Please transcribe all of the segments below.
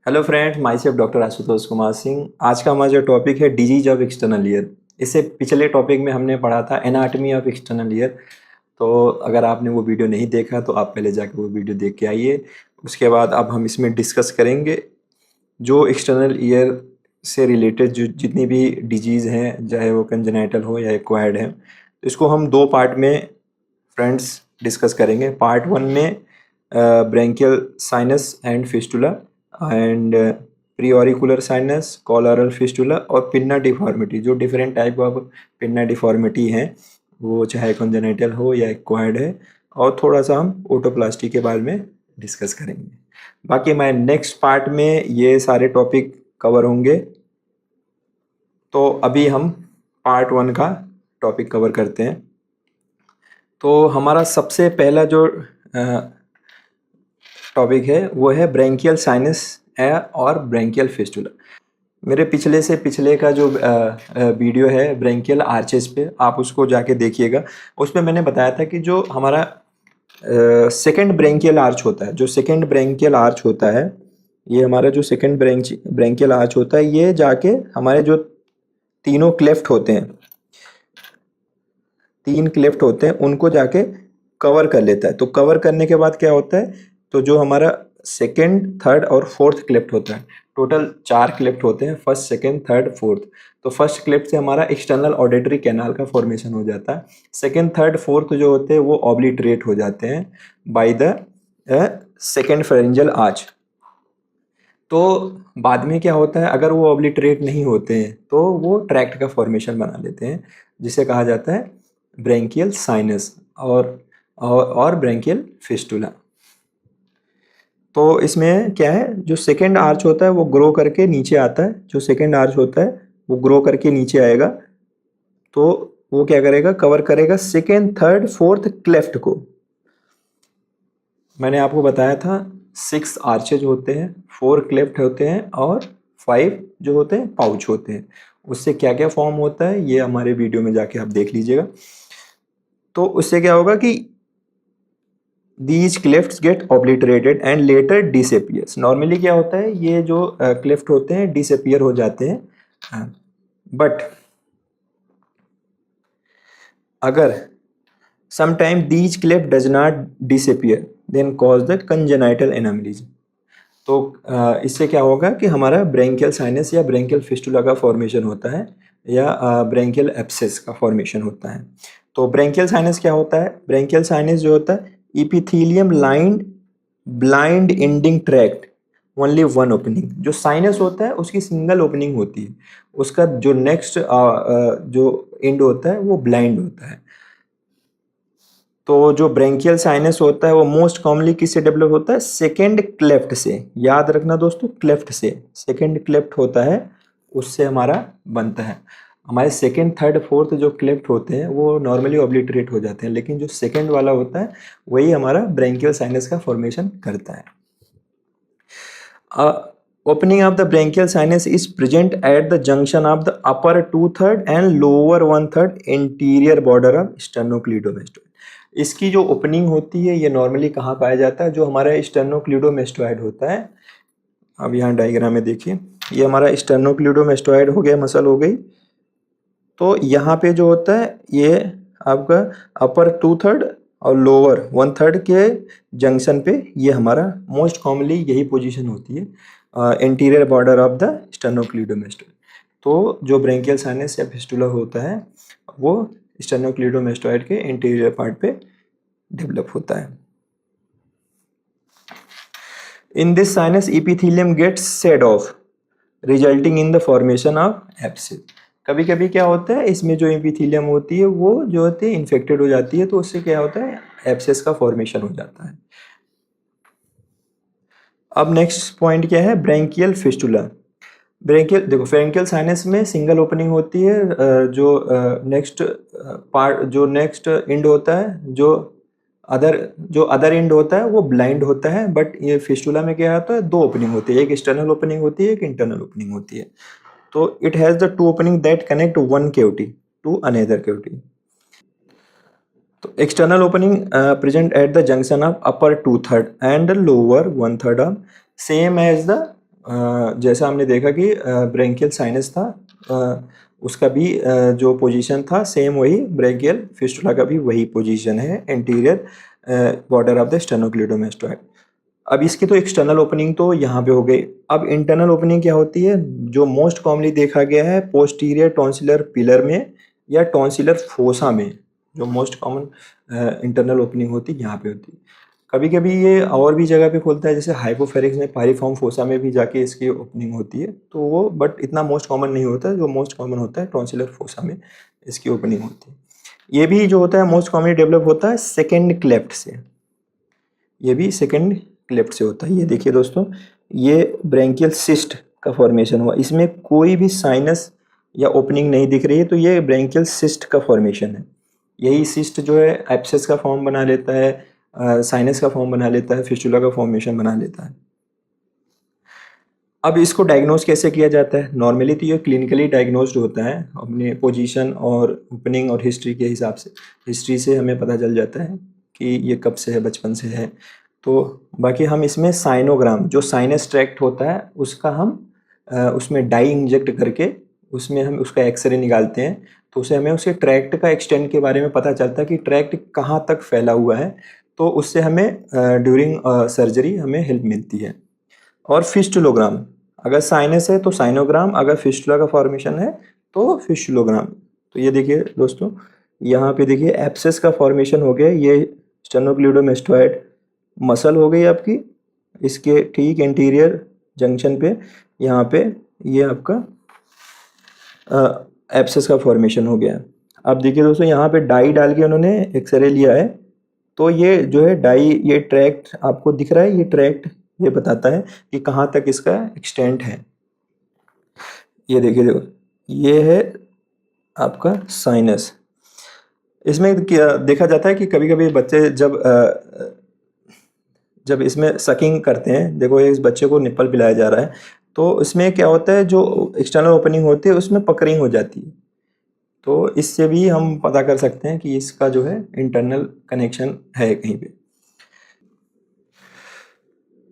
Hello friends, my self doctor Ashutosh Kumar Singh. आज का हमारा जो टॉपिक है डिजीज ऑफ एक्सटर्नल ईयर। इससे पिछले टॉपिक में हमने पढ़ा था एनाटमी ऑफ एक्सटर्नल ईयर। तो अगर आपने वो वीडियो नहीं देखा तो आप पहले जाकर वो वीडियो देख के आइए। उसके बाद अब हम इसमें डिस्कस करेंगे जो एक्सटर्नल ईयर से रिलेटेड जो जितनी भी डिजीज़ हैं, चाहे वो कंजेनाइटल हो या एक्वायर्ड है। तो इसको हम दो पार्ट में फ्रेंड्स डिस्कस करेंगे। पार्ट वन में branchial sinus and fistula and pre auricular sinus, collaural fistula और पिन्ना डिफॉर्मिटी। जो different type of pinna deformity हैं, वो चाहे कंजेनिटल हो या एक्वायर्ड है। और थोड़ा सा हम ओटोप्लास्टी के बारे में डिस्कस करेंगे। बाकी मैं नेक्स्ट पार्ट में ये सारे टॉपिक कवर होंगे। तो अभी हम पार्ट वन का टॉपिक कवर करते हैं। तो हमारा सबसे पहला जो टॉपिक है वो है ब्रेंकियल साइनस और ब्रेंकियल फिस्टुला। मेरे पिछले से पिछले का जो वीडियो है ब्रेंकियल आर्चेस पे, आप उसको जाके देखिएगा। उसमें मैंने बताया था कि जो हमारा सेकंड ब्रेंकियल आर्च होता है, जो सेकंड ब्रेंकियल आर्च होता है, ये हमारा जो सेकंड ब्रेंकियल आर्च होता है, ये जाके हमारे जो तीनों क्लेफ्ट होते हैं, तीन क्लेफ्ट होते हैं, उनको जाके कवर कर लेता है। तो कवर करने के बाद क्या होता है, तो जो हमारा सेकेंड, थर्ड और फोर्थ क्लेफ्ट होता है, टोटल 4 क्लेफ्ट होते हैं, फर्स्ट, सेकेंड, थर्ड, फोर्थ। तो फर्स्ट क्लेफ्ट से हमारा एक्सटर्नल ऑडिटरी कैनाल का फॉर्मेशन हो जाता है। सेकेंड, थर्ड, फोर्थ जो होते हैं वो ऑब्लिटरेट हो जाते हैं by the second pharyngeal arch. तो बाद में क्या होता है, अगर वो ऑब्लिटरेट नहीं होते हैं तो वो ट्रैक्ट का फॉर्मेशन बना लेते हैं, जिसे कहा जाता है ब्रेंकियल साइनस और ब्रेंकियल फिस्टुला। तो इसमें क्या है, जो सेकेंड आर्च होता है वो ग्रो करके नीचे आता है। जो सेकेंड आर्च होता है वो ग्रो करके नीचे आएगा, तो वो क्या करेगा, कवर करेगा सेकेंड, थर्ड, फोर्थ क्लेफ्ट को। मैंने आपको बताया था 6 आर्चेज होते हैं, 4 क्लेफ्ट होते हैं और 5 जो होते हैं पाउच होते हैं। उससे क्या क्या फॉर्म होता है ये हमारे वीडियो में जाके आप देख लीजिएगा। तो उससे क्या होगा कि these clefts get obliterated and later disappears। Normally क्या होता है, ये जो क्लेफ्ट होते हैं डिसअपियर हो जाते हैं। बट अगर sometime these cleft does not disappear then cause the congenital anomalies। तो इससे क्या होगा कि हमारा ब्रेंकियल साइनस या ब्रेंकियल फिस्टुला का फॉर्मेशन होता है, या ब्रेंकियल एब्सेस का फॉर्मेशन होता है। तो ब्रेंकियल साइनस क्या होता है, ब्रेंकियल साइनस जो होता है epithelium lined blind ending tract only one opening. जो साइनस होता है उसकी सिंगल ओपनिंग होती है, उसका जो नेक्स्ट जो एंड होता है वो ब्लाइंड होता है। तो जो ब्रेंकियल साइनस होता है वो मोस्ट कॉमनली किससे डेवलप होता है, सेकेंड क्लेफ्ट से। याद रखना दोस्तों, क्लेफ्ट से, सेकेंड क्लेफ्ट होता है उससे हमारा बनता है। हमारे सेकेंड, थर्ड, फोर्थ जो क्लेफ्ट होते हैं वो नॉर्मली ऑब्लिटरेट हो जाते हैं, लेकिन जो सेकेंड वाला होता है वही हमारा ब्रेंकियल साइनस का फॉर्मेशन करता है। Opening of the branchial sinus is present at the junction of the upper 2/3 and lower 1/3 interior border of sternocleidomastoid. इसकी जो ओपनिंग होती है ये नॉर्मली कहाँ पाया जाता है, जो हमारा स्टेनोक्लीडोमेस्टोइड होता है। अब यहाँ डायग्राम में देखिए, ये हमारा स्टेनोक्लीडोमेस्टोइड हो गया, मसल हो गई। तो यहाँ पे जो होता है ये आपका अपर 2/3 और लोअर 1/3 के जंक्शन पे ये हमारा मोस्ट कॉमनली यही पोजीशन होती है, इंटीरियर बॉर्डर ऑफ द स्टेनोक्लीडोमेस्टोइड। तो जो ब्रेंकियल साइनस या फिस्टुला होता है वो स्टेनोक्लीडोमेस्टोइड के इंटीरियर पार्ट पे डेवलप होता है। In this sinus epithelium gets shed off resulting in the formation of abscess. कभी कभी क्या होता है, इसमें जो एपिथेलियम होती है वो जो होती है इन्फेक्टेड हो जाती है, तो उससे क्या होता है, एब्सेस का फॉर्मेशन हो जाता है। अब नेक्स्ट पॉइंट क्या है, ब्रेंकियल फिस्टुला। ब्रेंकियल, देखो ब्रेंकियल साइनस में सिंगल ओपनिंग होती है, जो नेक्स्ट पार्ट, जो नेक्स्ट एंड होता है, जो अदर एंड होता है वो ब्लाइंड होता है। बट ये फिस्टुला में क्या होता है, 2 ओपनिंग होती है, एक एक्सटर्नल ओपनिंग होती है, एक इंटरनल ओपनिंग होती है। तो it has the 2 opening that connect one cavity to another cavity. तो external opening present at the junction of upper 2/3 and lower 1/3 of same as the जैसा हमने देखा कि ब्रेंकियल साइनस था, उसका भी जो पोजीशन था सेम वही ब्रेंकियल फिस्टुला का भी वही पोजीशन है, एंटीरियर बॉर्डर ऑफ द स्टेनोक्लीडोमास्टोइड। अब इसकी तो एक्सटर्नल ओपनिंग तो यहाँ पे हो गई। अब इंटरनल ओपनिंग क्या होती है, जो मोस्ट कॉमनली देखा गया है पोस्टीरियर टॉन्सिलर पिलर में या टॉन्सिलर फोसा में, जो मोस्ट कॉमन इंटरनल ओपनिंग होती है यहाँ पे होती है। कभी कभी ये और भी जगह पे खुलता है, जैसे हाइपोफेरिक्स में पायरिफॉर्म फोसा में भी जाके इसकी ओपनिंग होती है, तो वो बट इतना मोस्ट कॉमन नहीं होता है। जो मोस्ट कॉमन होता है टॉन्सिलर फोसा में इसकी ओपनिंग होती है। ये भी जो होता है मोस्ट कॉमनली डेवलप होता है सेकेंड क्लेफ्ट से, ये भी सेकेंड क्लेफ्ट से होता है। ये देखिए दोस्तों, ये ब्रेंकियल सिस्ट का फॉर्मेशन हुआ, इसमें कोई भी साइनस या ओपनिंग नहीं दिख रही है, तो ये ब्रेंकियल सिस्ट का फॉर्मेशन है। यही सिस्ट जो है एब्सेस का फॉर्म बना लेता है, साइनस का फॉर्म बना लेता है, फिस्टुला का फॉर्मेशन बना लेता है। अब इसको डायग्नोज कैसे किया जाता है? नॉर्मली तो ये क्लिनिकली डायग्नोज्ड होता है, अपने पोजीशन और ओपनिंग और हिस्ट्री के हिसाब से। हिस्ट्री से हमें पता चल जाता है कि ये कब से है, बचपन से है। तो बाकी हम इसमें साइनोग्राम, जो साइनस ट्रैक्ट होता है उसका हम उसमें डाई इंजेक्ट करके उसमें हम उसका एक्सरे निकालते हैं, तो उसे हमें उसके ट्रैक्ट का एक्सटेंट के बारे में पता चलता है कि ट्रैक्ट कहाँ तक फैला हुआ है, तो उससे हमें ड्यूरिंग सर्जरी हमें हेल्प मिलती है। और फिस्टुलोग्राम, अगर साइनस है तो साइनोग्राम, अगर फिस्टुला का फॉर्मेशन है तो फिस्टुलोग्राम। तो ये देखिए दोस्तों, यहाँ पे देखिए एब्सेस का फॉर्मेशन हो गया, ये स्टेनोक्लीडोमास्टोइड मसल हो गई आपकी, इसके ठीक इंटीरियर जंक्शन पे यहाँ पे ये आपका एब्सेस का फॉर्मेशन हो गया। अब देखिए दोस्तों, यहाँ पे डाई डाल के उन्होंने एक्सरे लिया है, तो ये जो है डाई, ये ट्रैक्ट आपको दिख रहा है, ये ट्रैक्ट ये बताता है कि कहाँ तक इसका एक्सटेंट है। ये देखिए, देखो ये है आपका साइनस। इसमें देखा जाता है कि कभी कभी बच्चे जब इसमें सकिंग करते हैं, देखो इस बच्चे को निप्पल पिलाया जा रहा है, तो इसमें क्या होता है, जो एक्सटर्नल ओपनिंग होती है उसमें पकड़िंग हो जाती है। तो इससे भी हम पता कर सकते हैं कि इसका जो है इंटरनल कनेक्शन है कहीं पे।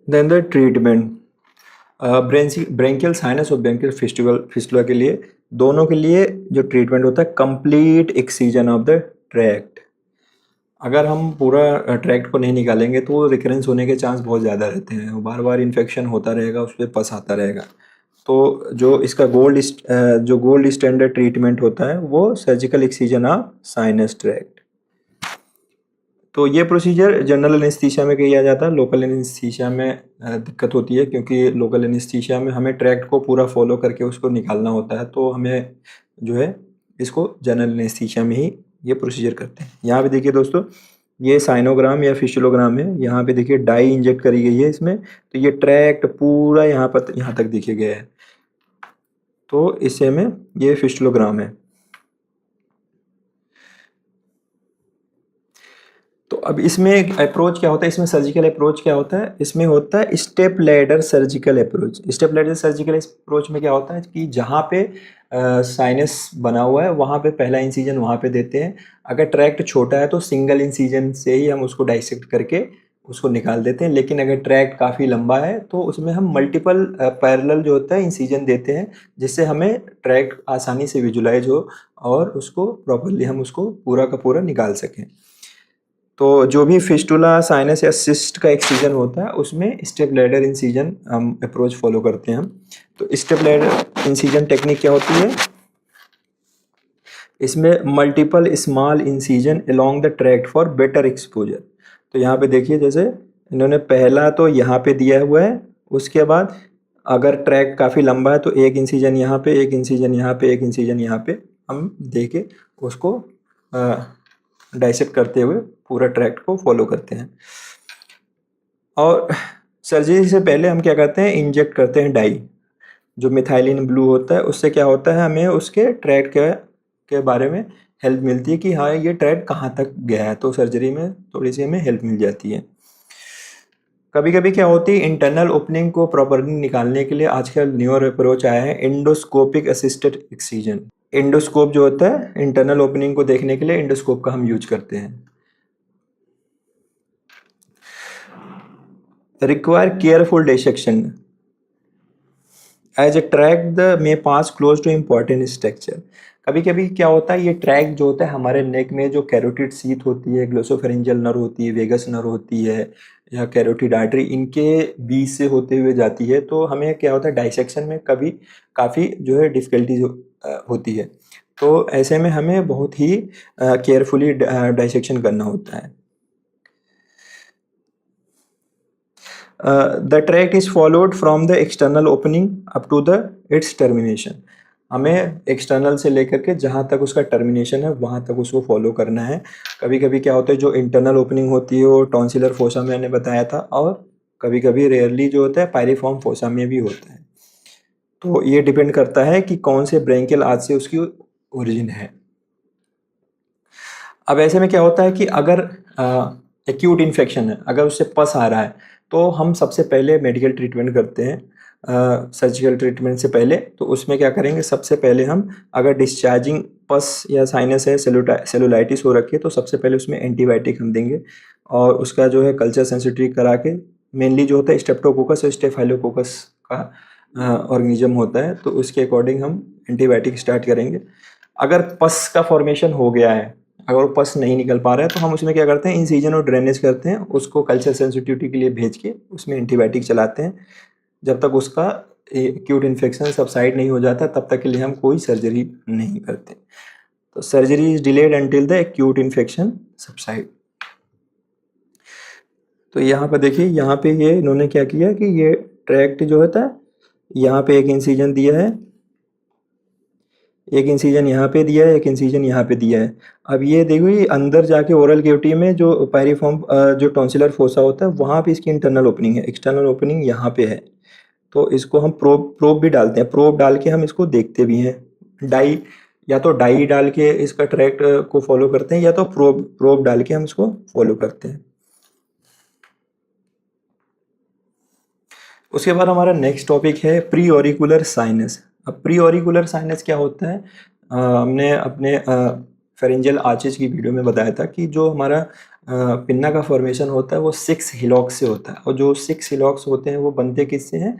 Then the treatment, branchial sinus और ब्रेंकियल फिस्टुला के लिए, दोनों के लिए जो ट्रीटमेंट होता है, complete excision of the tract. अगर हम पूरा ट्रैक्ट को नहीं निकालेंगे तो रिकरेंस होने के चांस बहुत ज़्यादा रहते हैं, बार बार इन्फेक्शन होता रहेगा, उस पर पस आता रहेगा। तो जो इसका गोल्ड स्टैंडर्ड ट्रीटमेंट होता है वो surgical excision of sinus tract. तो ये प्रोसीजर जनरल एनेस्थीसिया में किया जाता है, लोकल एनेस्थीसिया में दिक्कत होती है, क्योंकि लोकल एनेस्थीसिया में हमें ट्रैक्ट को पूरा फॉलो करके उसको निकालना होता है, तो हमें जो है इसको जनरल एनेस्थीसिया में ही ये प्रोसीजर करते हैं। यहाँ पे देखिए दोस्तों, ये साइनोग्राम या फिस्टुलोग्राम है, यहाँ पे देखिए डाई इंजेक्ट करी गई है इसमें, तो ये ट्रैक्ट पूरा यहाँ तक देखिए गया है, तो इससे में ये फिस्टुलोग्राम है। तो अब इसमें अप्रोच क्या होता है, इसमें सर्जिकल अप्रोच क्या होता है, इसमें होता है step ladder surgical approach. Step ladder surgical approach में क्या होता है कि जहाँ पे साइनस बना हुआ है वहाँ पे पहला इंसीजन वहाँ पे देते हैं। अगर ट्रैक्ट छोटा है तो सिंगल इंसीजन से ही हम उसको डाइसेक्ट करके उसको निकाल देते हैं, लेकिन अगर ट्रैक्ट काफ़ी लंबा है तो उसमें हम मल्टीपल पैरेलल जो होता है इंसीजन देते हैं, जिससे हमें ट्रैक्ट आसानी से विजुलाइज हो और उसको प्रॉपरली हम उसको पूरा का पूरा निकाल सकें। तो जो भी फिस्टुला, साइनस या सिस्ट का एक्सीजन होता है उसमें स्टेप लैडर इंसीजन हम अप्रोच फॉलो करते हैं हम। तो स्टेप लैडर इंसीजन टेक्निक क्या होती है, इसमें multiple small incision along the tract for better exposure. तो यहाँ पे देखिए, जैसे इन्होंने पहला तो यहाँ पे दिया हुआ है, उसके बाद अगर ट्रैक काफ़ी लंबा है तो एक इंसीजन यहाँ पे, एक इंसीजन यहाँ पे, एक इंसीजन यहाँ पे हम दे के उसको डाइसेक्ट करते हुए पूरा ट्रैक्ट को फॉलो करते हैं। और सर्जरी से पहले हम क्या करते हैं, इंजेक्ट करते हैं डाई, जो मिथाइलिन ब्लू होता है, उससे क्या होता है हमें उसके ट्रैक्ट के बारे में हेल्प मिलती है कि हाँ ये ट्रैक्ट कहाँ तक गया है, तो सर्जरी में थोड़ी सी हमें हेल्प मिल जाती है। कभी कभी क्या होती है, इंटरनल ओपनिंग को प्रॉपरली निकालने के लिए आजकल न्यूअर अप्रोच आया है, एंडोस्कोपिक असिस्टेड एक्सीजन। एंडोस्कोप जो होता है इंटरनल ओपनिंग को देखने के लिए, एंडोस्कोप का हम यूज करते हैं। Require careful dissection, as a track the may pass close to important structure. कभी कभी क्या होता है, ये ट्रैक जो होता है हमारे नेक में जो कैरोटिड सीथ होती है, ग्लोसोफेरेंजियल नर्व होती है, वेगस नर्व होती है या कैरोटिड आर्टरी, इनके बीच से होते हुए जाती है। तो हमें क्या होता है, डाइसेक्शन में कभी काफ़ी जो है डिफ़िकल्टीज होती है। तो ऐसे में हमें बहुत ही केयरफुली डाइसेक्शन करना होता है। The track is followed from the external opening up to the its termination. हमें एक्सटर्नल से लेकर के जहाँ तक उसका टर्मिनेशन है वहाँ तक उसको फॉलो करना है। कभी कभी क्या होता है, जो इंटरनल ओपनिंग होती है वो टॉन्सिलर फोसा में मैंने बताया था, और कभी कभी रेयरली जो होता है पायरिफॉर्म फोसा में भी होता है। तो ये डिपेंड करता है कि कौन से ब्रेंकियल आर्च से उसकी ओरिजिन है। अब ऐसे में क्या होता है कि अगर एक्यूट इन्फेक्शन है, अगर उससे पस आ रहा है, तो हम सबसे पहले मेडिकल ट्रीटमेंट करते हैं सर्जिकल ट्रीटमेंट से पहले। तो उसमें क्या करेंगे, सबसे पहले हम अगर डिस्चार्जिंग पस या साइनस है, सेलुलाइटिस हो रखी है, तो सबसे पहले उसमें एंटीबायोटिक हम देंगे, और उसका जो है कल्चर सेंसिटिव करा के, मेनली जो होता है स्टेप्टोकोकस और स्टेफाइलोकोकस का ऑर्गेनिज्म होता है, तो उसके अकॉर्डिंग हम एंटीबायोटिक स्टार्ट करेंगे। अगर पस का फॉर्मेशन हो गया है, अगर वो पस नहीं निकल पा रहा है, तो हम उसमें क्या करते हैं, इंसिजन और ड्रेनेज करते हैं, उसको कल्चर सेंसिटिविटी के लिए भेज के उसमें एंटीबायोटिक चलाते हैं। जब तक उसका एक्यूट इन्फेक्शन सबसाइड नहीं हो जाता, तब तक के लिए हम कोई सर्जरी नहीं करते। तो surgery is delayed until the acute infection subside. तो यहाँ पर देखिए, यहाँ पे ये इन्होंने क्या किया कि ये ट्रैक्ट जो होता है, यहाँ पे एक इंसिजन दिया है, एक इंसिजन यहाँ पे दिया है, एक इंसिजन यहाँ पे दिया है। अब ये देखो, ये अंदर जाके ओरल कैविटी में जो पायरिफॉर्म जो टॉन्सिलर फोसा होता है, वहाँ पे इसकी इंटरनल ओपनिंग है, एक्सटर्नल ओपनिंग यहाँ पे है। तो इसको हम प्रोब भी डालते हैं, प्रोब डाल के हम इसको देखते भी हैं। डाई, या तो डाई डाल के इसका ट्रैक्ट को फॉलो करते हैं, या तो प्रोब डाल के हम इसको फॉलो करते हैं। उसके बाद हमारा नेक्स्ट टॉपिक है प्री ऑरिकुलर साइनस। अब प्री ऑरिकुलर साइनस क्या होता है, हमने अपने फेरेंजियल आर्चेज की वीडियो में बताया था कि जो हमारा पिन्ना का फॉर्मेशन होता है वो 6 हिलॉक्स से होता है, और जो 6 हिलॉक्स होते हैं वो बनते किससे हैं,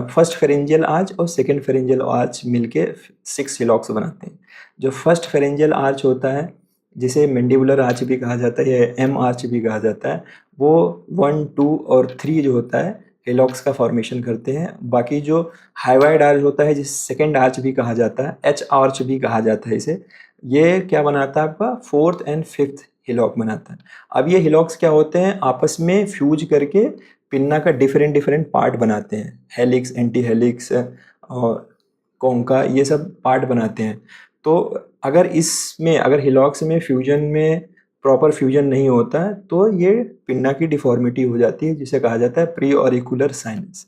फर्स्ट फेरेंजियल आर्च और सेकेंड फेरेंजियल आर्च मिलके 6 हिलॉक्स बनाते हैं। जो फर्स्ट फेरेंजियल आर्च होता है, जिसे मैंडिबुलर आर्च भी कहा जाता है या एम आर्च भी कहा जाता है, वो 1, 2 और 3 जो होता है हेलॉक्स का फॉर्मेशन करते हैं। बाकी जो हाइवाइड आर्च होता है, जिसे सेकेंड आर्च भी कहा जाता है, एच आर्च भी कहा जाता है इसे, ये क्या बनाता है आपका 4th एंड 5th हिलॉक बनाता है। अब ये हिलॉक्स क्या होते हैं, आपस में फ्यूज करके पिन्ना का डिफरेंट डिफरेंट पार्ट बनाते हैं, हेलिक्स, एंटी हेलिक्स और कॉन्का, ये सब पार्ट बनाते हैं। तो अगर हिलॉक्स में फ्यूजन में प्रॉपर फ्यूजन नहीं होता है, तो ये पिन्ना की डिफॉर्मिटी हो जाती है, जिसे कहा जाता है प्री ऑरिकुलर साइनस।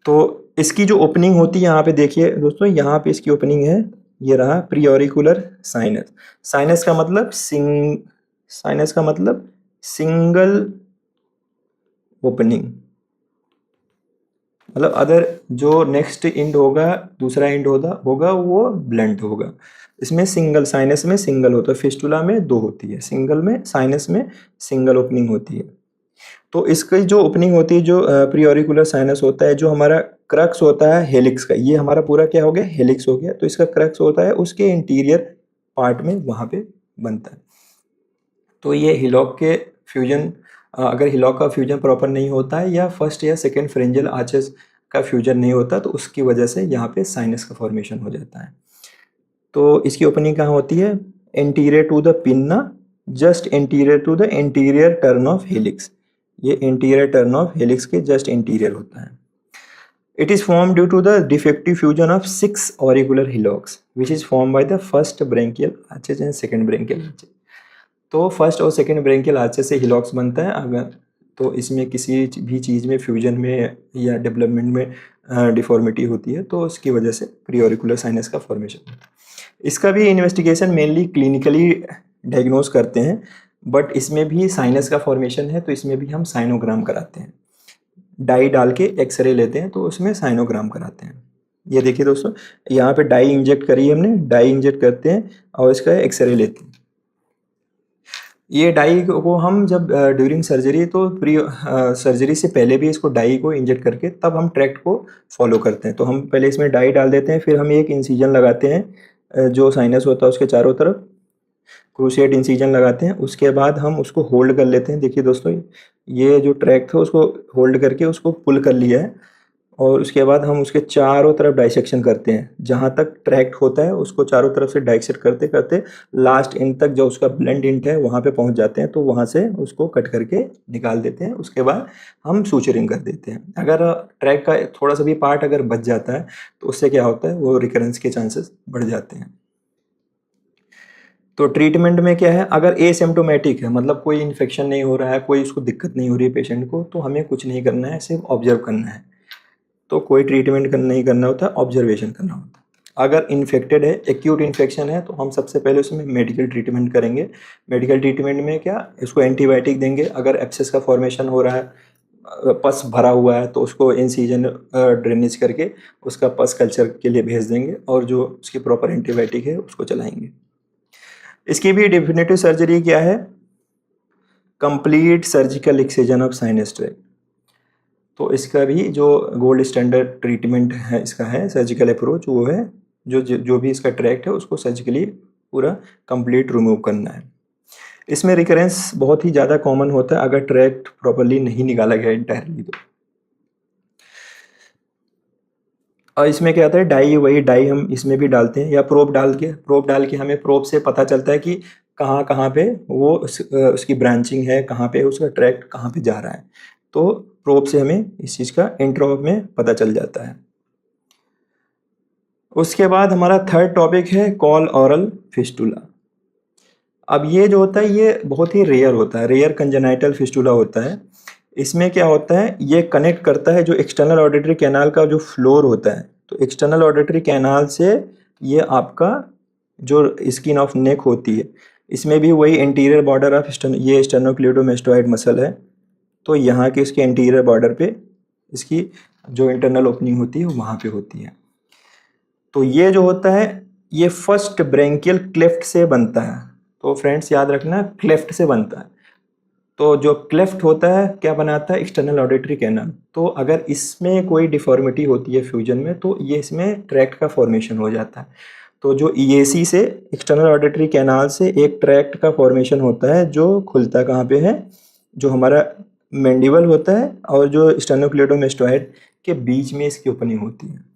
तो इसकी जो ओपनिंग होती है, यहाँ पे देखिए दोस्तों, यहाँ पे इसकी ओपनिंग है, ये रहा प्री ऑरिकुलर साइनस। साइनस का मतलब सिंगल ओपनिंग, मतलब अदर जो नेक्स्ट इंड होगा, दूसरा इंड होगा वो ब्लंट होगा। इसमें सिंगल, साइनस में सिंगल होता है, फिस्टुला में 2 होती है, सिंगल में, साइनस में सिंगल ओपनिंग होती है। तो इसकी जो ओपनिंग होती है, जो प्री ऑरिकुलर साइनस होता है, जो हमारा क्रक्स होता है हेलिक्स का, ये हमारा पूरा क्या हो गया, हेलिक्स हो गया। तो इसका क्रक्स होता है उसके इंटीरियर पार्ट में, वहाँ पे बनता है। तो ये हिलॉक के फ्यूजन, अगर हिलॉक का फ्यूजन प्रॉपर नहीं होता है, या फर्स्ट या सेकेंड फ्रेंजियल आर्चेस का फ्यूजन नहीं होता, तो उसकी वजह से यहाँ पे साइनस का फॉर्मेशन हो जाता है। तो इसकी ओपनिंग कहाँ होती है, anterior to the pinna, just anterior to the anterior turn of helix. ये एंटीरियर टर्न ऑफ हेलिक्स के जस्ट एंटीरियर होता है। It is form due to the defective fusion of 6 auricular hillocks which is form by the first branchial arches and second branchial arches. तो first और second branchial arches से hillocks बनता है। अगर तो इसमें किसी भी चीज़ में फ्यूजन में या डेवलपमेंट में डिफॉर्मिटी होती है, तो उसकी वजह से प्री ऑरिकुलर साइनस का फॉर्मेशन होता है। इसका भी इन्वेस्टिगेशन मेनली क्लिनिकली डायग्नोज करते हैं, बट इसमें भी साइनस का फॉर्मेशन है, तो इसमें भी हम साइनोग्राम कराते हैं, डाई डाल के एक्सरे लेते हैं, तो उसमें साइनोग्राम कराते हैं। ये देखिए दोस्तों, यहाँ पे डाई इंजेक्ट करी है हमने, डाई इंजेक्ट करते हैं और इसका एक्सरे लेते हैं। ये डाई को हम जब ड्यूरिंग सर्जरी, तो प्री सर्जरी से पहले भी इसको डाई को इंजेक्ट करके तब हम ट्रैक्ट को फॉलो करते हैं। तो हम पहले इसमें डाई डाल देते हैं, फिर हम एक इंसिजन लगाते हैं जो साइनस होता है उसके चारों तरफ क्रूशिएट इंसिजन लगाते हैं। उसके बाद हम उसको होल्ड कर लेते हैं। देखिए दोस्तों, ये जो ट्रैक्ट था उसको होल्ड करके उसको पुल कर लिया है, और उसके बाद हम उसके चारों तरफ डाइसेक्शन करते हैं। जहाँ तक ट्रैक्ट होता है उसको चारों तरफ से डाइसेक्ट करते करते लास्ट इंट तक जो उसका ब्लेंड इंट है वहाँ पे पहुँच जाते हैं। तो वहाँ से उसको कट करके निकाल देते हैं। उसके बाद हम सूचरिंग कर देते हैं। अगर ट्रैक्ट का थोड़ा सा भी पार्ट अगर बच जाता है तो उससे क्या होता है, वो रिकरेंस के चांसेस बढ़ जाते हैं। तो ट्रीटमेंट में क्या है, अगर एसिम्प्टोमेटिक है, मतलब कोई इन्फेक्शन नहीं हो रहा है, कोई उसको दिक्कत नहीं हो रही है पेशेंट को, तो हमें कुछ नहीं करना है, सिर्फ ऑब्जर्व करना है। तो कोई ट्रीटमेंट नहीं करना होता, ऑब्जर्वेशन करना होता है। अगर इन्फेक्टेड है, एक्यूट इन्फेक्शन है, तो हम सबसे पहले उसमें मेडिकल ट्रीटमेंट करेंगे। मेडिकल ट्रीटमेंट में क्या, इसको एंटीबायोटिक देंगे। अगर एब्सेस का फॉर्मेशन हो रहा है, पस भरा हुआ है, तो उसको इंसिजन ड्रेनेज करके उसका पस कल्चर के लिए भेज देंगे, और जो उसकी प्रॉपर एंटीबायोटिक है उसको चलाएंगे। इसकी भी डेफिनेटिव सर्जरी क्या है, complete surgical excision of sinus tract. तो इसका भी जो गोल्ड स्टैंडर्ड ट्रीटमेंट है इसका है सर्जिकल अप्रोच, वो है जो भी इसका ट्रैक्ट है उसको सर्जिकली पूरा कंप्लीट रिमूव करना है। इसमें रिकरेंस बहुत ही ज़्यादा कॉमन होता है अगर ट्रैक्ट प्रॉपरली नहीं निकाला गया इंटायरली। तो और इसमें क्या होता है, वही डाई हम इसमें भी डालते हैं, या प्रोब डाल के हमें प्रोब से पता चलता है कि कहाँ पे वो उसकी ब्रांचिंग है, कहाँ पे उसका ट्रैक्ट कहाँ पे जा रहा है। तो प्रोब से हमें इस चीज़ का इंट्रो में पता चल जाता है। उसके बाद हमारा थर्ड टॉपिक है कॉल ऑरल फिस्टुला। अब ये जो होता है ये बहुत ही रेयर होता है, रेयर कंजेनाइटल फिस्टुला होता है। इसमें क्या होता है, ये कनेक्ट करता है जो एक्सटर्नल ऑडिटरी कैनाल का जो फ्लोर होता है। तो एक्सटर्नल ऑडिटरी कैनाल से ये आपका जो स्किन ऑफ नेक होती है, इसमें भी वही इंटीरियर बॉर्डर ऑफ ये स्टेर्नोक्लेडोमेस्टोइड मसल है। तो यहाँ के इसके इंटीरियर बॉर्डर पे इसकी जो इंटरनल ओपनिंग होती है वहाँ पे होती है। तो ये जो होता है ये फर्स्ट ब्रेंकियल क्लेफ्ट से बनता है। तो फ्रेंड्स याद रखना, क्लेफ्ट से बनता है। तो जो क्लेफ्ट होता है क्या बनाता है, एक्सटर्नल ऑडिटरी कैनाल। तो अगर इसमें कोई डिफॉर्मिटी होती है फ्यूजन में, तो ये इसमें ट्रैक्ट का फॉर्मेशन हो जाता है। तो जो ईएसी से एक्सटर्नल ऑडिटरी कैनाल से एक ट्रैक्ट का फॉर्मेशन होता है जो खुलता कहाँ पे है, जो हमारा मैंडिबल होता है और जो स्टेर्नोक्लेडोमेस्टोइड के बीच में इसकी ओपनिंग होती है।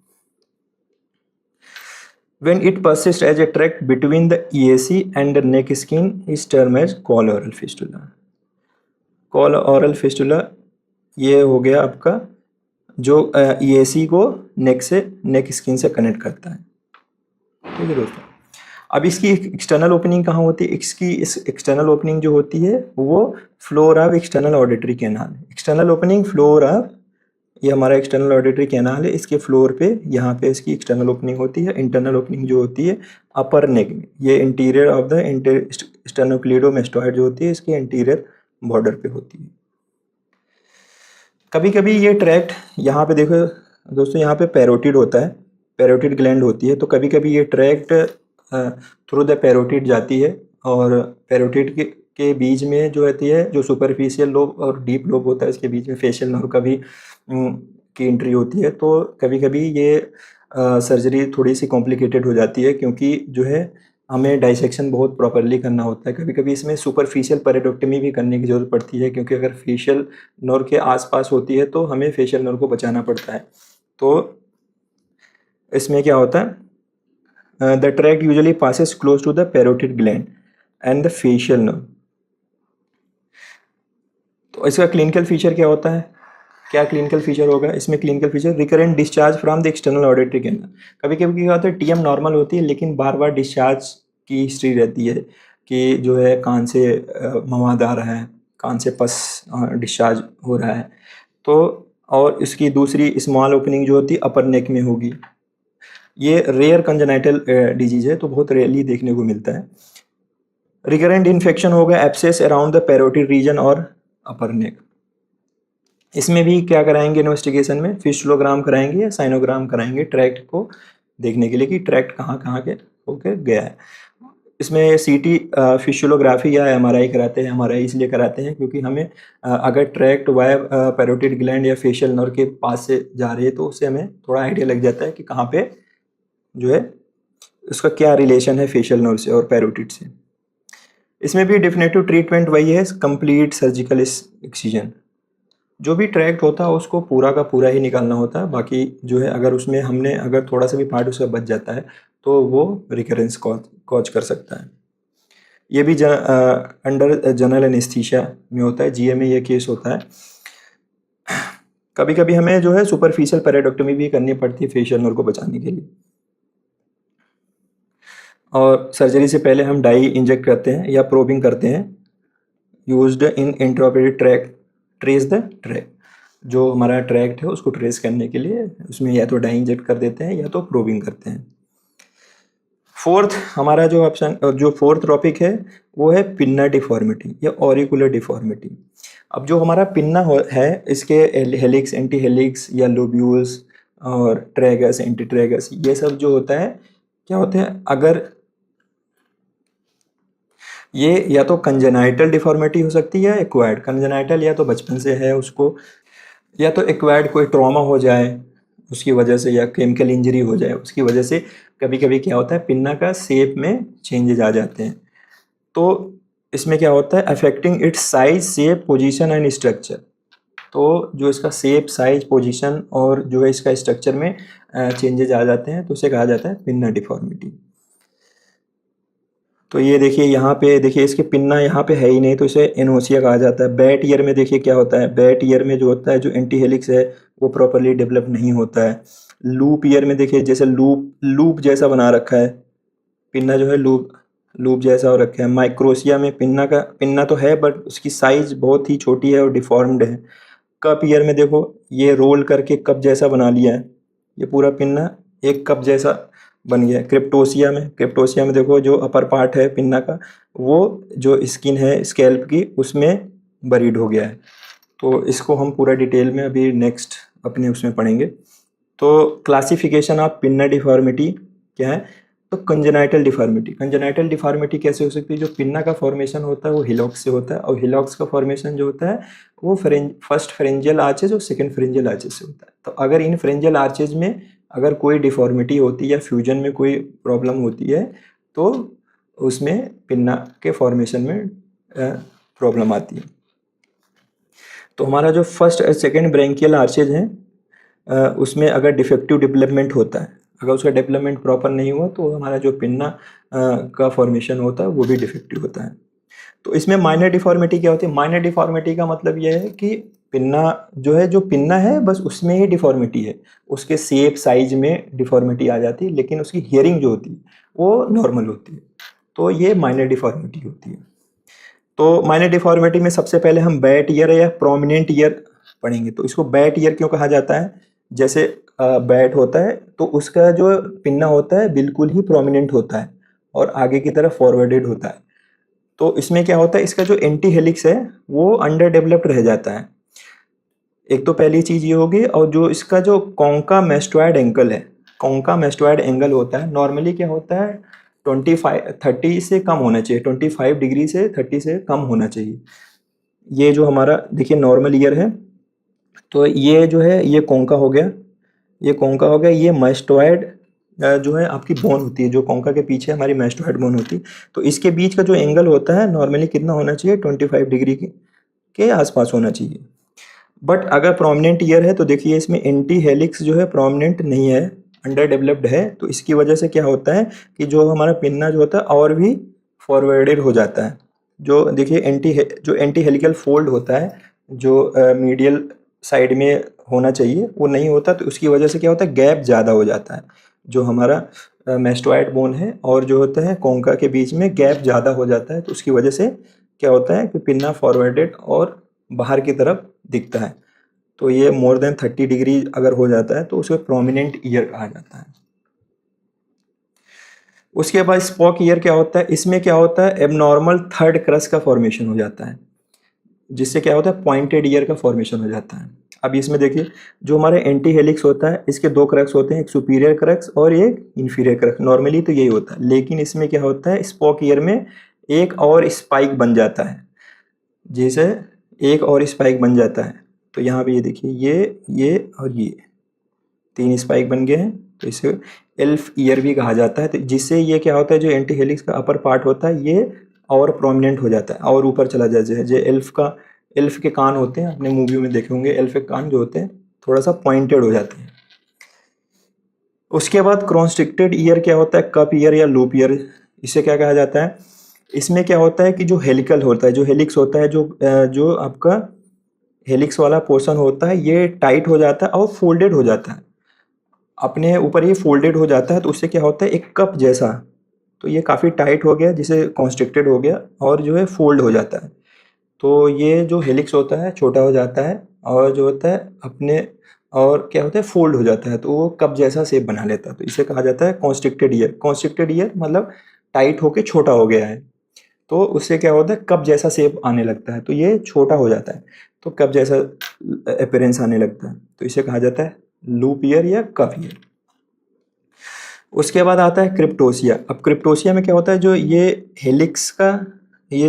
When it persists as a tract between the EAC and the neck skin is termed as col oral fistula. Collaural fistula ये हो गया आपका जो EAC को नेक स्किन से कनेक्ट करता है। ठीक है दोस्तों, अब इसकी एक्सटर्नल ओपनिंग कहाँ होती है, इसकी इस एक्सटर्नल ओपनिंग जो होती है वो floor of external auditory canal. External opening floor of, ये हमारा एक्सटर्नल ऑडिटरी कैनाल है, इसके फ्लोर पे यहाँ पे इसकी एक्सटर्नल ओपनिंग होती है। इंटरनल ओपनिंग जो होती है अपर नेक में, ये इंटीरियर ऑफ द स्टेर्नोक्लेडोमेस्टोइड जो होती है इसकी इंटीरियर बॉर्डर पे होती है। कभी कभी ये ट्रैक्ट यहाँ पे देखो दोस्तों, यहाँ पे पैरोटिड होता है, पैरोटिड ग्लैंड होती है। तो कभी कभी ये ट्रैक्ट थ्रू द पैरोटिड जाती है, और पैरोटिड के बीच में जो रहती है, जो सुपरफिशियल लोब और डीप लोब होता है, इसके बीच में फेशियल नर्व का भी की एंट्री होती है। तो कभी कभी ये सर्जरी थोड़ी सी कॉम्प्लिकेटेड हो जाती है, क्योंकि जो है हमें डाइसेक्शन बहुत प्रॉपरली करना होता है। कभी कभी इसमें सुपरफिशियल पेरिडोक्टमी भी करने की ज़रूरत पड़ती है, क्योंकि अगर फेशियल नर्व के आसपास होती है तो हमें फेशियल नर्व को बचाना पड़ता है। तो इसमें क्या होता है, the tract usually passes close to the parotid gland and the facial nerve. तो इसका क्लिनिकल फीचर क्या होता है, क्या क्लिनिकल फीचर होगा इसमें, clinical feature recurrent discharge from the external auditory canal. कभी कभी क्या होता है टीएम नॉर्मल होती है, लेकिन बार बार डिस्चार्ज की हिस्ट्री रहती है कि जो है कान से मवाद आ रहा है, कान से पस डिस्चार्ज हो रहा है। तो और इसकी दूसरी स्मॉल ओपनिंग जो होती है अपर नेक में होगी। ये रेयर कंजेनाइटल डिजीज है, तो बहुत रेयरली देखने को मिलता है। रिकरेंट इन्फेक्शन होगा abscess around the parotid region और अपर नेक। इसमें भी क्या कराएंगे इन्वेस्टिगेशन में, फिस्टुलोग्राम कराएंगे या साइनोग्राम कराएंगे ट्रैक्ट को देखने के लिए कि ट्रैक्ट कहाँ कहाँ के होकर गया है। इसमें सीटी फिशियोलॉग्राफी या एमआरआई कराते हैं। एमआरआई इसलिए कराते हैं क्योंकि हमें अगर ट्रैक्ट वाया पैरोटिड ग्लैंड या फेशियल नर्व के पास से जा रही है तो उससे हमें थोड़ा आइडिया लग जाता है कि कहाँ पे जो है उसका क्या रिलेशन है फेशियल नर्व से और पैरोटिड से। इसमें भी डिफिनेटिव ट्रीटमेंट वही है, कंप्लीट सर्जिकल एक्सीजन। जो भी ट्रैक्ट होता है उसको पूरा का पूरा ही निकालना होता है। बाकी जो है अगर उसमें हमने अगर थोड़ा सा भी पार्ट उसका बच जाता है तो वो रिकरेंस कॉज कर सकता है। ये भी अंडर जनरल एनेस्थीसिया में होता है, जीए में ये केस होता है। कभी कभी हमें जो है सुपरफिशियल पेरिडोक्टमी भी करनी पड़ती है फेशियल नर्व को बचाने के लिए। और सर्जरी से पहले हम डाई इंजेक्ट करते हैं या प्रोबिंग करते हैं, used in intraoperative track trace the track. जो हमारा ट्रैक्ट है उसको ट्रेस करने के लिए उसमें या तो डाई इंजेक्ट कर देते हैं या तो प्रोबिंग करते हैं। फोर्थ हमारा जो ऑप्शन जो फोर्थ टॉपिक है वो है पिन्ना डिफॉर्मिटी या ऑरिकुलर डिफॉर्मिटी। अब जो हमारा पिन्ना है इसके हेलिक्स, एंटी हेलिक्स या लोब्यूल्स और ट्रैगस, एंटी ट्रैगस, ये सब जो होता है क्या होते हैं, अगर ये या तो कंजेनाइटल डिफॉर्मिटी हो सकती है या एक्वायर्ड। कंजेनाइटल या तो बचपन से है उसको, या तो एक्वायर्ड कोई ट्रॉमा हो जाए उसकी वजह से, या केमिकल इंजरी हो जाए उसकी वजह से कभी कभी क्या होता है पिन्ना का शेप में चेंजेज आ जाते हैं। तो इसमें क्या होता है affecting it's size, shape, position and structure. तो जो इसका शेप, साइज, पोजीशन और जो है इसका स्ट्रक्चर में चेंजेज आ जाते हैं तो उसे कहा जाता है पिन्ना डिफॉर्मिटी। तो ये देखिए यहाँ पे देखिए इसके पिन्ना यहाँ पे है ही नहीं तो इसे एनोसिया कहा जाता है। बैट ईयर में देखिए क्या होता है, बैट ईयर में जो होता है जो एंटी हेलिक्स है वो प्रॉपरली डेवलप नहीं होता है। लूप ईयर में देखिए जैसे लूप जैसा बना रखा है, पिन्ना जो है लूप जैसा हो रखा है। माइक्रोसिया में पिन्ना तो है बट उसकी साइज बहुत ही छोटी है और डिफॉर्म्ड है। कप ईयर में देखो ये रोल करके कप जैसा बना लिया है, ये पूरा पिन्ना एक कप जैसा बन गया है। क्रिप्टोसिया में देखो जो अपर पार्ट है पिन्ना का वो जो स्किन है स्कैल्प की उसमें बरीड हो गया है। तो इसको हम पूरा डिटेल में अभी नेक्स्ट अपने उसमें पढ़ेंगे। तो क्लासिफिकेशन ऑफ पिन्ना डिफॉर्मिटी क्या है, तो कंजेनाइटल डिफॉर्मिटी कैसे हो सकती है, जो पिन्ना का फॉर्मेशन होता है वो हिलॉक्स से होता है और हिलॉक्स का फॉर्मेशन जो होता है वो फर्स्ट फ्रेंजियल आर्चेज और सेकंड फ्रेंजियल आर्चेज से होता है। तो अगर इन फ्रेंजियल आर्चेज में अगर कोई डिफॉर्मिटी होती है या फ्यूजन में कोई प्रॉब्लम होती है तो उसमें पिन्ना के फॉर्मेशन में प्रॉब्लम आती है। तो हमारा जो फर्स्ट और सेकेंड ब्रेंकियल आर्चेज हैं उसमें अगर डिफेक्टिव डेवलपमेंट होता है, अगर उसका डेवलपमेंट प्रॉपर नहीं हुआ तो हमारा जो पिन्ना का फॉर्मेशन होता है वो भी डिफेक्टिव होता है। तो इसमें माइनर डिफॉर्मिटी क्या होती है, माइनर डिफॉर्मिटी का मतलब यह है कि पिन्ना जो पिन्ना है बस उसमें ही डिफॉर्मिटी है, उसके शेप साइज में डिफॉर्मिटी आ जाती है लेकिन उसकी हियरिंग जो होती है वो नॉर्मल होती है। तो ये माइनर डिफॉर्मिटी होती है। तो माइनर डिफॉर्मिटी में सबसे पहले हम बैट ईयर या प्रोमिनेंट ईयर पढ़ेंगे। तो इसको बैट ईयर क्यों कहा जाता है, जैसे बैट होता है तो उसका जो पिन्ना होता है बिल्कुल ही प्रोमिनेंट होता है और आगे की तरफ फॉरवर्डेड होता है। तो इसमें क्या होता है इसका जो एंटी हेलिक्स है वो अंडर डेवलप्ड रह जाता है। एक तो पहली चीज ये होगी, और जो इसका जो कॉन्का मेस्टोइड एंगल है, कॉन्का मेस्टोइड एंगल होता है नॉर्मली क्या होता है 30 से कम होना चाहिए, 25 डिग्री से 30 से कम होना चाहिए। ये जो हमारा देखिए नॉर्मल ईयर है तो ये जो है ये कॉन्का हो गया, ये कॉन्का हो गया। ये मेस्टोइड जो है आपकी बोन होती है, जो कॉन्का के पीछे हमारी मेस्टोइड बोन होती है, तो इसके बीच का जो एंगल होता है नॉर्मली कितना होना चाहिए 25 डिग्री के आसपास होना चाहिए। बट अगर प्रोमिनेंट ईयर है तो देखिए इसमें एंटी हेलिक्स जो है प्रोमिनेंट नहीं है, अंडर डेवलप्ड है। तो इसकी वजह से क्या होता है कि जो हमारा पिन्ना जो होता है और भी फॉरवर्डेड हो जाता है। जो देखिए जो एंटी हेलिकल फोल्ड होता है जो मीडियल साइड में होना चाहिए वो नहीं होता, तो उसकी वजह से क्या होता है गैप ज़्यादा हो जाता है। जो हमारा मेस्टोइड बोन है और जो होता है कॉन्का के बीच में गैप ज़्यादा हो जाता है, तो उसकी वजह से क्या होता है कि पिन्ना फॉरवर्डेड और बाहर की तरफ दिखता है। तो ये मोर देन 30 डिग्री अगर हो जाता है तो उसे प्रोमिनेंट ईयर कहा जाता है। उसके बाद स्पॉक ईयर क्या होता है, इसमें क्या होता है एबनॉर्मल थर्ड क्रस्ट का फॉर्मेशन हो जाता है। जिससे क्या होता है पॉइंटेड ईयर का फॉर्मेशन हो जाता है। अब इसमें देखिए जो हमारे एंटी हेलिक्स होता है इसके दो क्रक्स होते हैं, एक सुपीरियर क्रक्स और एक इन्फीरियर क्रक्स। नॉर्मली तो यही होता है, लेकिन इसमें क्या होता है स्पोक ईयर में एक और स्पाइक बन जाता है, जैसे एक और स्पाइक बन जाता है। तो यहाँ पे ये देखिए ये और ये 3 स्पाइक बन गए हैं, तो इसे एल्फ ईयर भी कहा जाता है। तो जिससे ये क्या होता है जो एंटी हेलिक्स का अपर पार्ट होता है ये और प्रोमिनेंट हो जाता है और ऊपर चला जाता है। जो एल्फ के कान होते हैं, अपने मूवी में देखे होंगे, एल्फ के कान जो होते हैं थोड़ा सा पॉइंटेड हो जाते हैं। उसके बाद कॉन्स्ट्रिक्टेड ईयर क्या होता है, कप ईयर या लूप ईयर, इसे क्या कहा जाता है। इसमें क्या होता है कि जो हेलिकल होता है, जो हेलिक्स होता है, जो आपका हेलिक्स वाला पोर्शन होता है ये टाइट हो जाता है और फोल्डेड हो जाता है, अपने ऊपर ये फोल्डेड हो जाता है। तो उससे क्या होता है एक कप जैसा, तो ये काफ़ी टाइट हो गया जिसे कॉन्स्ट्रिक्टेड हो गया और जो है फोल्ड हो जाता है। तो ये जो हेलिक्स होता है छोटा हो जाता है और जो होता है अपने और क्या होता है फोल्ड हो जाता है, तो वो कप जैसा शेप बना लेता है। तो इसे कहा जाता है कॉन्स्ट्रिक्टेड ईयर। कॉन्स्ट्रिक्टेड ईयर मतलब टाइट होके छोटा हो गया है, तो उससे क्या होता है कप जैसा शेप आने लगता है, तो ये छोटा हो जाता है, तो कप जैसा अपीयरेंस आने लगता है, तो इसे कहा जाता है लूप ईयर या कप ईयर। उसके बाद आता है क्रिप्टोसिया। अब क्रिप्टोसिया में क्या होता है, जो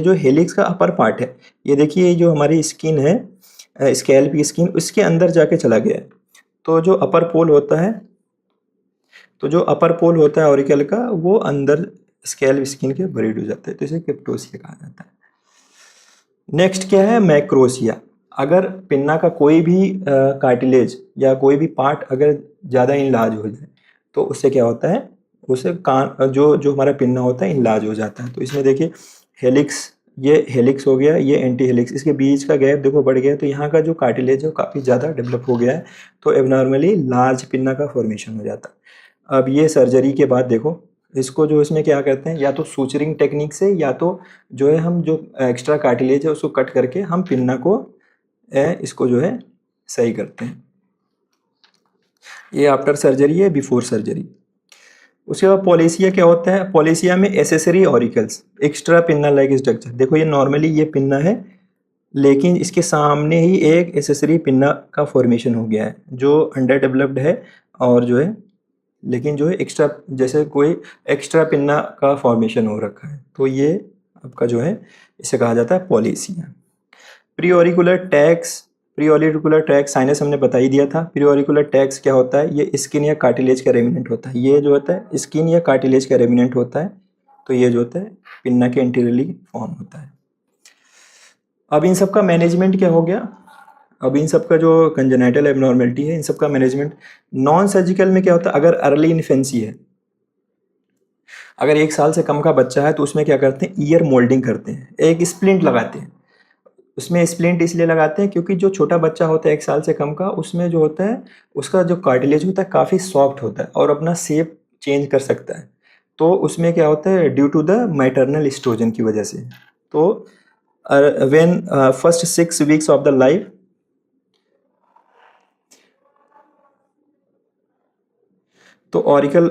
जो हेलिक्स का अपर पार्ट है, ये देखिए जो हमारी स्किन है स्कैल्प की स्किन, उसके अंदर जाके चला गया है। तो जो अपर पोल होता है ऑरिकल का, वो अंदर स्कैल्प स्किन के बरीड हो जाता है, तो इसे क्रिप्टोसिया कहा जाता है। नेक्स्ट क्या है, मैक्रोसिया। अगर पिन्ना का कोई भी कार्टिलेज या कोई भी पार्ट अगर ज़्यादा इनलार्ज हो जाए तो उससे क्या होता है, उसे कान जो हमारा पिन्ना होता है इनलार्ज हो जाता है। तो इसमें देखिए ये हेलिक्स हो गया, ये एंटी हेलिक्स, इसके बीच का गैप देखो बढ़ गया, तो यहाँ का जो कार्टिलेज है वो काफ़ी ज़्यादा डेवलप हो गया है, तो एबनॉर्मली लार्ज पिन्ना का फॉर्मेशन हो जाता है। अब ये सर्जरी के बाद देखो इसको जो इसमें क्या करते हैं, या तो सूचरिंग टेक्निक से या तो जो है हम जो एक्स्ट्रा कार्टिलेज है उसको कट करके हम पिन्ना को इसको जो है सही करते हैं। ये आफ्टर सर्जरी है, बिफोर सर्जरी। उसके बाद पॉलिसिया क्या होता है, पॉलिसिया में accessory auricles, extra pinna like structure. देखो ये नॉर्मली ये पिन्ना है, लेकिन इसके सामने ही एक एसेसरी पिन्ना का फॉर्मेशन हो गया है जो अंडर डेवलप्ड है, और जो है लेकिन जो है एक्स्ट्रा, जैसे कोई एक्स्ट्रा पिन्ना का फॉर्मेशन हो रखा है, तो ये आपका जो है इसे कहा जाता है पॉलिसिया। प्री ऑरिकुलर टैक्स साइनस हमने बता ही दिया था। प्री ऑरिकुलर टैक्स क्या होता है, ये स्किन या कार्टिलेज का रेमिनेंट होता है, ये जो होता है स्किन या कार्टिलेज का रेमिनेंट होता है, तो ये जो होता है पिन्ना के एंटीरियरली फॉर्म होता है। अब इन सब का मैनेजमेंट क्या हो गया, अब इन सब का जो कंजेनाइटल एबनॉर्मेलिटी है इन सब का मैनेजमेंट नॉन सर्जिकल में क्या होता है, अगर अर्ली इन्फेंसी है, अगर 1 साल से कम का बच्चा है तो उसमें क्या करते हैं ईयर मोल्डिंग करते हैं, एक स्प्लिंट लगाते हैं। उसमें स्प्लिंट इसलिए लगाते हैं क्योंकि जो छोटा बच्चा होता है 1 साल से कम का, उसमें जो होता है उसका जो कार्टिलेज होता है काफ़ी सॉफ्ट होता है और अपना शेप चेंज कर सकता है। तो उसमें क्या होता है due to the maternal estrogen की वजह से। तो when first 6 weeks of the life, तो auricle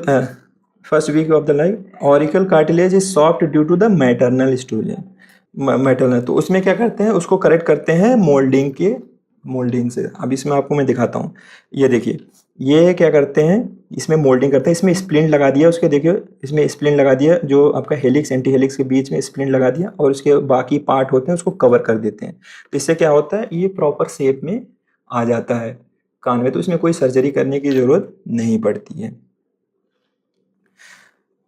first week of the life auricle cartilage is soft due to the maternal estrogen, maternal. तो उसमें क्या करते हैं उसको करेक्ट करते हैं मोल्डिंग से। अब इसमें आपको मैं दिखाता हूँ, ये देखिए ये क्या करते हैं, इसमें मोल्डिंग करते हैं, इसमें स्प्लिंट लगा दिया, उसके देखिए इसमें स्प्लिंट लगा दिया, जो आपका हेलिक्स एंटी हेलिक्स के बीच में स्प्लिंट लगा दिया, और उसके बाकी पार्ट होते हैं उसको कवर कर देते हैं। तो इससे क्या होता है ये प्रॉपर शेप में आ जाता है कान में, तो इसमें कोई सर्जरी करने की ज़रूरत नहीं पड़ती है।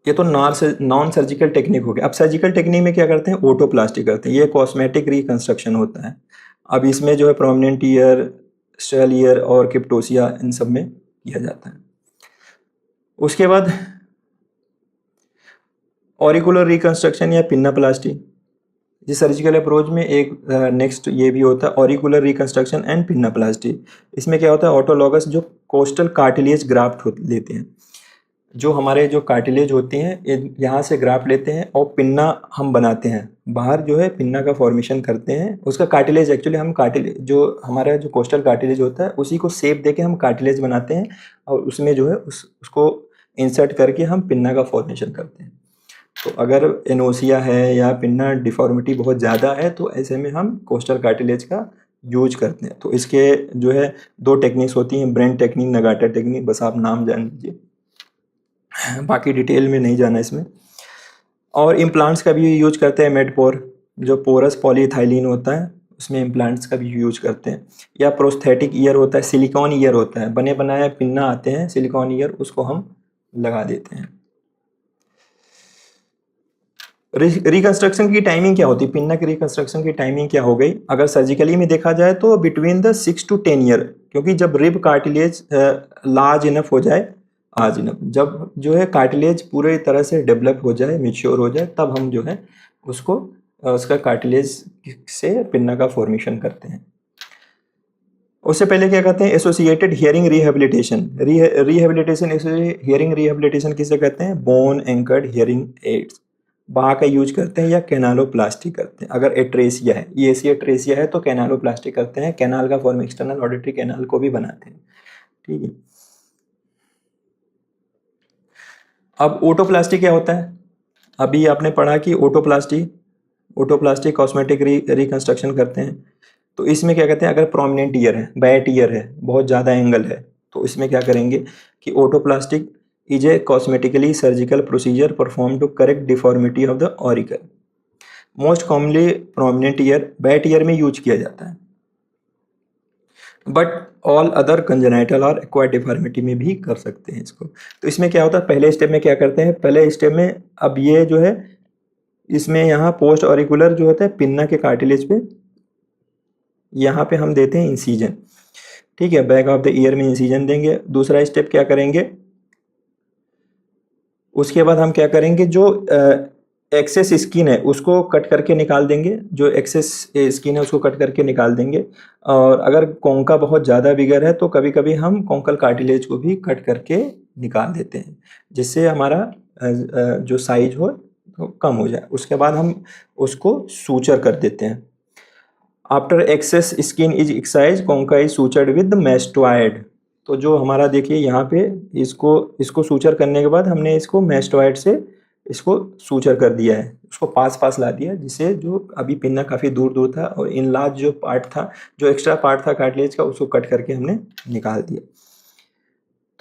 ये तो नॉन सर्जिकल टेक्निक हो गया। अब सर्जिकल टेक्निक में क्या करते हैं, ओटोप्लास्टी करते हैं, ये कॉस्मेटिक रिकंस्ट्रक्शन होता है। अब इसमें जो है प्रोमिनेंट ईयर, स्ट्रेल ईयर और क्रिप्टोसिया इन सब में किया जाता है। उसके बाद ऑरिकुलर रिकंस्ट्रक्शन या पिन्नाप्लास्टी, जिस सर्जिकल अप्रोच में एक नेक्स्ट ये भी होता है ऑरिकुलर रिकंस्ट्रक्शन एंड पिन्नाप्लास्टी। इसमें क्या होता है ऑटोलॉगस जो कोस्टल कार्टिलेज ग्राफ्ट लेते हैं, जो हमारे जो कार्टिलेज होते हैं यहाँ से ग्राफ्ट लेते हैं और पिन्ना हम बनाते हैं, बाहर जो है पिन्ना का फॉर्मेशन करते हैं, उसका कार्टिलेज एक्चुअली हम कार्टिलेज जो हमारा जो कोस्टल कार्टिलेज होता है उसी को शेप देके हम कार्टिलेज बनाते हैं और उसमें जो है उसको इंसर्ट करके हम पिन्ना का फॉर्मेशन करते हैं। तो अगर एनोसिया है या पिन्ना डिफॉर्मिटी बहुत ज़्यादा है तो ऐसे में हम कोस्टल कार्टिलेज का यूज करते हैं। तो इसके जो है 2 टेक्निक्स होती हैं, ब्रेन टेक्निक, नगाटा टेक्निक, बस आप नाम जान लीजिए, बाकी डिटेल में नहीं जाना इसमें। और इम्प्लांट्स का भी यूज करते हैं, मेडपोर जो पोरस पॉलीइथाइलिन होता है उसमें इम्प्लांट्स का भी यूज करते हैं। या प्रोस्थेटिक ईयर होता है, सिलिकॉन ईयर होता है, बने बनाए पिन्ना आते हैं सिलिकॉन ईयर, उसको हम लगा देते हैं। रिकंस्ट्रक्शन की टाइमिंग क्या होती है, पिन्ना की रिकंस्ट्रक्शन की टाइमिंग क्या हो गई, अगर सर्जिकली में देखा जाए तो बिटवीन द 6 to 10 ईयर, क्योंकि जब रिब कार्टिलेज लार्ज इनफ हो जाए, आज इनफ, जब जो है कार्टिलेज पूरे तरह से डेवलप हो जाए, मेच्योर हो जाए, तब हम जो है उसको उसका कार्टिलेज से पिन्ना का फॉर्मेशन करते हैं। उससे पहले क्या कहते हैं, associated hearing rehabilitation. Rehabilitation, hearing rehabilitation किसे कहते हैं, बोन एंकर्ड हियरिंग एड्स, बा का यूज करते हैं या कैनालोप्लास्टी करते हैं। अगर एट्रेसिया है, ये ऐसी एट्रेसिया है तो कैनालोप्लास्टी करते हैं, कैनाल का फॉर्म एक्सटर्नल ऑडिटरी कैनाल को भी बनाते हैं, ठीक है। अब ओटोप्लास्टी क्या होता है, अभी आपने पढ़ा कि ओटोप्लास्टी कॉस्मेटिक रिकंस्ट्रक्शन करते हैं। तो इसमें क्या कहते हैं, अगर प्रोमिनेंट ईयर है, बैट ईयर है, बहुत ज़्यादा एंगल है, तो इसमें क्या करेंगे कि otoplastic is a cosmetically surgical procedure perform to correct deformity of the auricle. Most commonly prominent ear, bat ear में यूज किया जाता है, बट ऑल अदर कंजेनाइटल और एक्वायर्ड डिफॉर्मिटी में भी कर सकते हैं इसको। तो इसमें क्या होता है, पहले स्टेप में क्या करते हैं, पहले स्टेप में अब ये जो है इसमें यहाँ पोस्ट ऑरिकुलर जो होता है पिन्ना के कार्टिलेज पे, यहाँ पे हम देते हैं इंसीजन, ठीक है, बैक ऑफ द ईयर में इंसीजन देंगे। दूसरा स्टेप क्या करेंगे, उसके बाद हम क्या करेंगे, जो एक्सेस स्किन है उसको कट करके निकाल देंगे, जो एक्सेस स्किन है उसको कट करके निकाल देंगे। और अगर कोंका बहुत ज़्यादा बिगर है तो कभी कभी हम कोंकल कार्टिलेज को भी कट करके निकाल देते हैं, जिससे हमारा जो साइज हो तो कम हो जाए। उसके बाद हम उसको सूचर कर देते हैं। After excess skin is excise concha is sutured with mastoid. तो जो हमारा देखिए यहाँ पे इसको सूचर करने के बाद हमने इसको मैस्टोइड से इसको सूचर कर दिया है, उसको पास ला दिया, जिससे जो अभी पिन्ना काफ़ी दूर था और इनलार्ज जो पार्ट था, जो एक्स्ट्रा पार्ट था कार्टिलेज का, उसको कट करके हमने निकाल दिया।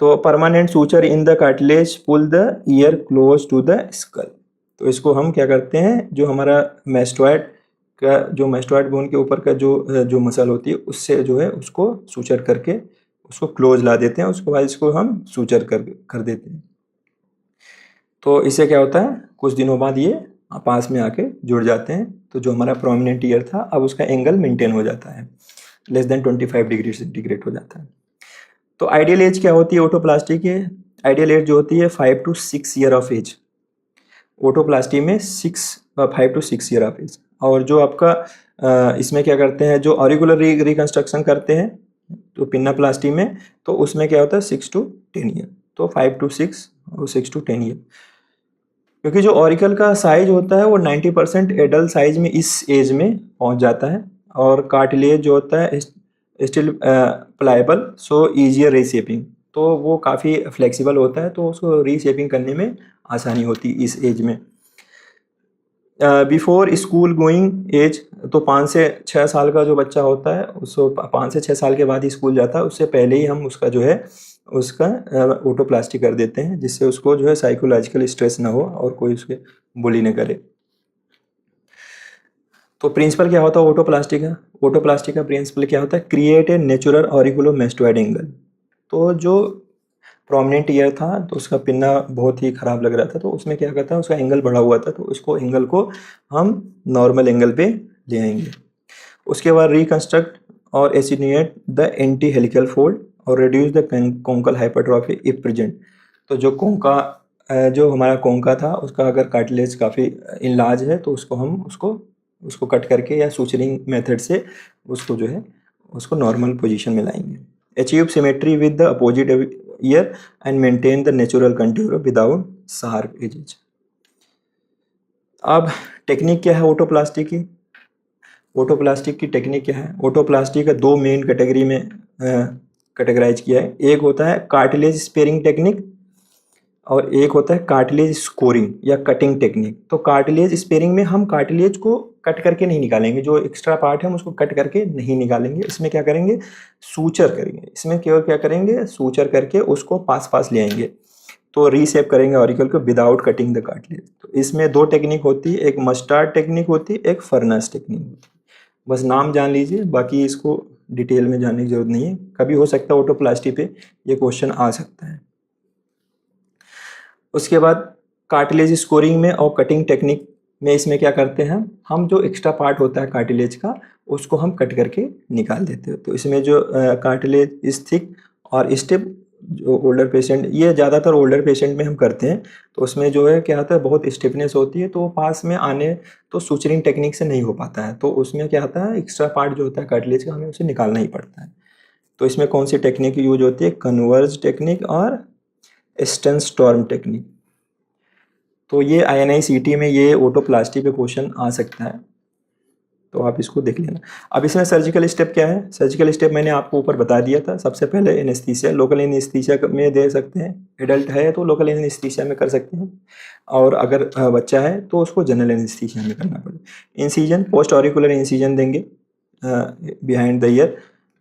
तो permanent suture in the cartilage pull the ear close to the skull. तो इसको हम क्या करते हैं, जो हमारा मैस्टोइड का, जो मैस्टोइड बोन के ऊपर का जो मसल होती है, उससे जो है उसको सूचर करके उसको क्लोज ला देते हैं, उसके बाद इसको हम सूचर कर देते हैं। तो इससे क्या होता है, कुछ दिनों बाद ये पास में आके जुड़ जाते हैं। तो जो हमारा प्रोमिनेंट ईयर था अब उसका एंगल मेंटेन हो जाता है, लेस देन 25 डिग्री सेंटीग्रेड हो जाता है। तो आइडियल एज क्या होती है ओटोप्लास्टी की, आइडियल एज जो होती है 5 to 6 year of age, otoplasty में 5 to 6 ईयर ऑफ एज। और जो आपका इसमें क्या करते हैं, जो ऑरिकुलर रिकंस्ट्रक्शन करते हैं तो पिन्नाप्लास्टी में, तो उसमें क्या होता है 6 to 10 ईयर। तो 5 to 6 और 6 to 10 ईयर, क्योंकि जो ऑरिकल का साइज होता है वो 90% एडल्ट साइज में इस एज में पहुंच जाता है, और कार्टिलेज जो होता है स्टिल प्लाएबल, सो ईजियर रीशेपिंग, तो वो काफ़ी फ्लेक्सिबल होता है, तो उसको रीशेपिंग करने में आसानी होती है इस एज में। बिफोर स्कूल गोइंग एज, तो 5 से 6 साल का जो बच्चा होता है उसको 5 से 6 साल के बाद ही स्कूल जाता है, उससे पहले ही हम उसका जो है उसका ओटोप्लास्टी कर देते हैं, जिससे उसको जो है साइकोलॉजिकल स्ट्रेस ना हो और कोई उसके बुली न करे। तो प्रिंसिपल क्या होता है ओटोप्लास्टी का, ओटोप्लास्टी का प्रिंसिपल क्या होता है, क्रिएट ए नेचुरल ऑरिकुलोमेस्टोइड एंगल। तो जो प्रोमिनेंट ईयर था तो उसका पिन्ना बहुत ही ख़राब लग रहा था, तो उसमें क्या करता है, उसका एंगल बढ़ा हुआ था, तो उसको एंगल को हम नॉर्मल एंगल पे ले आएंगे। उसके बाद रिकंस्ट्रक्ट और attenuate the anti helical fold और reduce the conchal hypertrophy if present. तो जो जो हमारा कोंका था उसका अगर कार्टिलेज काफ़ी इनलार्ज है तो उसको हम उसको कट करके या सूचरिंग मेथड से उसको जो है उसको नॉर्मल पोजीशन में लाएंगे। Achieve symmetry with the opposite ear and maintain the natural contour without sharp edges. अब टेक्निक क्या है ओटोप्लास्टी की, ओटोप्लास्टिक की टेक्निक क्या है, ओटोप्लास्टी का 2 मेन कैटेगरी में कैटेगराइज किया है। एक होता है कार्टिलेज स्पेयरिंग टेक्निक और एक होता है कार्टिलेज स्कोरिंग या कटिंग टेक्निक। तो कार्टिलेज स्पेयरिंग में हम कार्टिलेज को कट करके नहीं निकालेंगे, जो एक्स्ट्रा पार्ट है हम उसको कट करके नहीं निकालेंगे। इसमें क्या करेंगे, सूचर करेंगे। इसमें केवल क्या करेंगे, सूचर करके उसको पास पास ले आएंगे, तो रीसेप करेंगे ऑरिकल को विदाउट कटिंग द कार्टिलेज। तो इसमें दो टेक्निक होती है, एक मस्टार्ड टेक्निक होती है, एक फर्नेस टेक्निक होती है। बस नाम जान लीजिए, बाकी इसको डिटेल में जानने की जरूरत नहीं है। कभी हो सकता है ऑटोप्लास्टी पे ये क्वेश्चन आ सकता है। उसके बाद कार्टिलेज स्कोरिंग में और कटिंग टेक्निक में इसमें क्या करते हैं, हम जो एक्स्ट्रा पार्ट होता है कार्टिलेज का उसको हम कट करके निकाल देते हैं। तो इसमें जो कार्टिलेज इज थिक और स्टिफ, जो ओल्डर पेशेंट, ये ज़्यादातर ओल्डर पेशेंट में हम करते हैं, तो उसमें जो है क्या होता है, बहुत स्टिफनेस होती है, तो वो पास में आने तो सूचरिंग टेक्निक से नहीं हो पाता है। तो उसमें क्या होता है, एक्स्ट्रा पार्ट जो होता है कार्टिलेज का हमें उसे निकालना ही पड़ता है। तो इसमें कौन सी टेक्निक यूज होती है, कन्वर्ज टेक्निक और स्टेनस्टॉर्म टेक्निक। तो ये INI-CT में ये ओटोप्लास्टी पे क्वेश्चन आ सकता है, तो आप इसको देख लेना। अब इसमें सर्जिकल स्टेप क्या है, सर्जिकल स्टेप मैंने आपको ऊपर बता दिया था। सबसे पहले एनेस्थीसिया, लोकल एनेस्थीसिया में दे सकते हैं, एडल्ट है तो लोकल एनेस्थीसिया में कर सकते हैं, और अगर बच्चा है तो उसको जनरल एनेस्थीसिया में करना पड़ेगा। इंसीजन, पोस्ट ऑरिकुलर इंसीजन देंगे बिहाइंड द ईयर,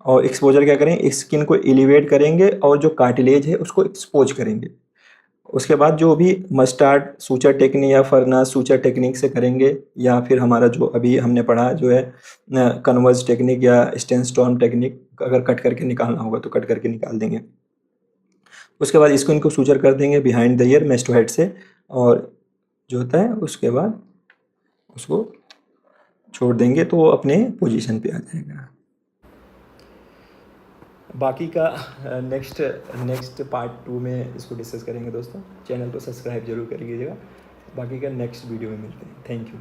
और एक्सपोजर क्या करें, स्किन को एलिवेट करेंगे और जो कार्टिलेज है उसको एक्सपोज करेंगे। उसके बाद जो भी मस्टार्ड सूचर टेक्निक या फर्नास सूचर टेक्निक से करेंगे, या फिर हमारा जो अभी हमने पढ़ा जो है कन्वर्ज टेक्निक या स्टेनस्टॉर्म टेक्निक, अगर कट करके निकालना होगा तो कट करके निकाल देंगे। उसके बाद इसको इनको सूचर कर देंगे बिहाइंड द ईयर मेस्टोहेड से, और जो होता है उसके बाद उसको छोड़ देंगे तो वो अपने पोजीशन पे आ जाएगा। बाकी का नेक्स्ट पार्ट 2 में इसको डिस्कस करेंगे दोस्तों। चैनल को सब्सक्राइब जरूर कर लीजिएगा। बाकी का नेक्स्ट वीडियो में मिलते हैं। Thank you.